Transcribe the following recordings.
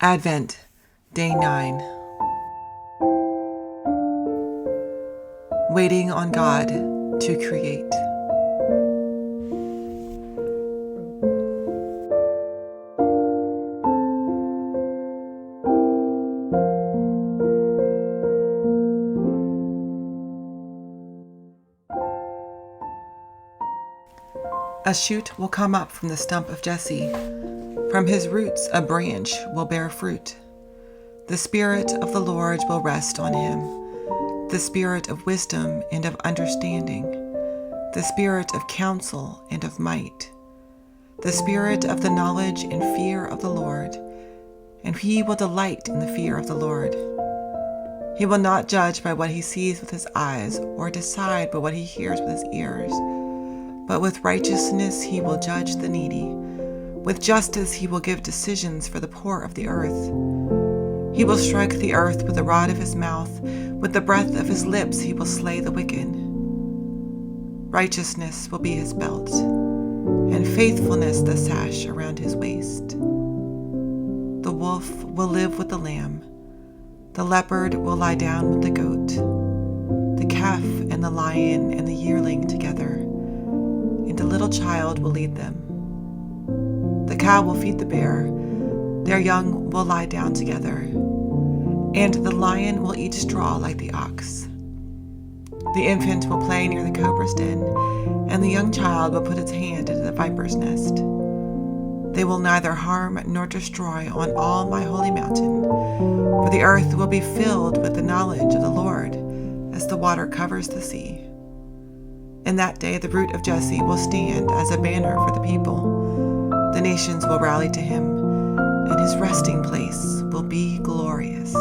Advent, Day 9. Waiting on God to create. A shoot will come up from the stump of Jesse. From his roots a branch will bear fruit. The Spirit of the Lord will rest on him, the Spirit of wisdom and of understanding, the Spirit of counsel and of might, the Spirit of the knowledge and fear of the Lord, and he will delight in the fear of the Lord. He will not judge by what he sees with his eyes, or decide by what he hears with his ears, but with righteousness he will judge the needy. With justice he will give decisions for the poor of the earth. He will strike the earth with the rod of his mouth. With the breath of his lips he will slay the wicked. Righteousness will be his belt, and faithfulness the sash around his waist. The wolf will live with the lamb. The leopard will lie down with the goat. The calf and the lion and the yearling together, and a little child will lead them. The cow will feed the bear, their young will lie down together, and the lion will eat straw like the ox. The infant will play near the cobra's den, and the young child will put its hand into the viper's nest. They will neither harm nor destroy on all my holy mountain, for the earth will be filled with the knowledge of the Lord as the water covers the sea. In that day the root of Jesse will stand as a banner for the people. The nations will rally to him, and his resting place will be glorious.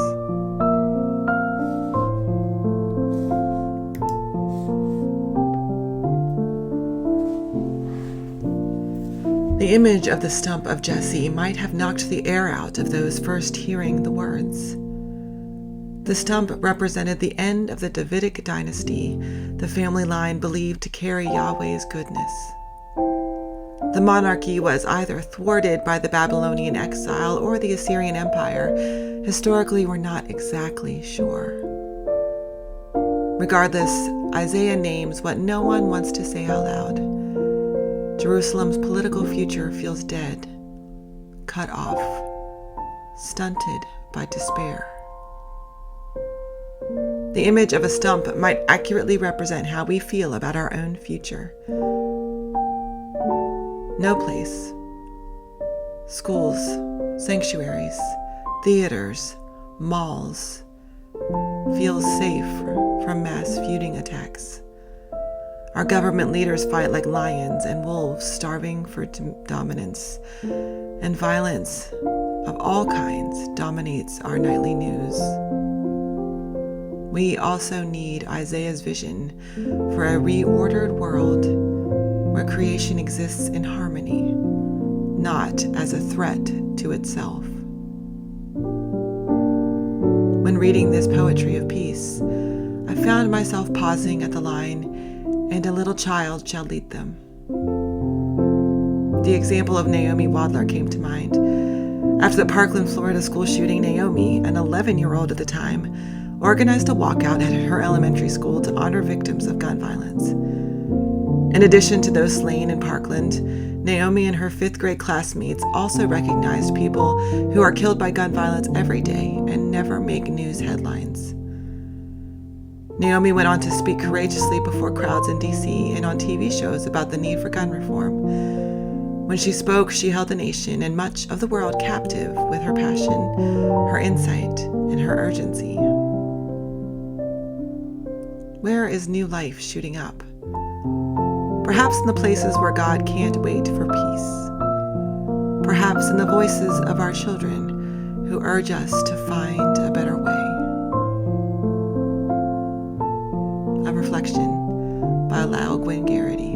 The image of the stump of Jesse might have knocked the air out of those first hearing the words. The stump represented the end of the Davidic dynasty, the family line believed to carry Yahweh's goodness. The monarchy was either thwarted by the Babylonian exile or the Assyrian Empire. Historically, we're not exactly sure. Regardless, Isaiah names what no one wants to say out loud. Jerusalem's political future feels dead, cut off, stunted by despair. The image of a stump might accurately represent how we feel about our own future. No place, schools, sanctuaries, theaters, malls, feels safe from mass feuding attacks. Our government leaders fight like lions and wolves, starving for dominance, and violence of all kinds dominates our nightly news. We also need Isaiah's vision for a reordered world where creation exists in harmony, not as a threat to itself. When reading this poetry of peace, I found myself pausing at the line, "And a little child shall lead them." The example of Naomi Wadler came to mind. After the Parkland, Florida school shooting, Naomi, an 11-year-old at the time, organized a walkout at her elementary school to honor victims of gun violence. In addition to those slain in Parkland, Naomi and her 5th grade classmates also recognized people who are killed by gun violence every day and never make news headlines. Naomi went on to speak courageously before crowds in D.C. and on TV shows about the need for gun reform. When she spoke, she held the nation and much of the world captive with her passion, her insight, and her urgency. Where is new life shooting up? Perhaps in the places where God can't wait for peace. Perhaps in the voices of our children who urge us to find a better way. A reflection by Lyle Gwynn Garrity.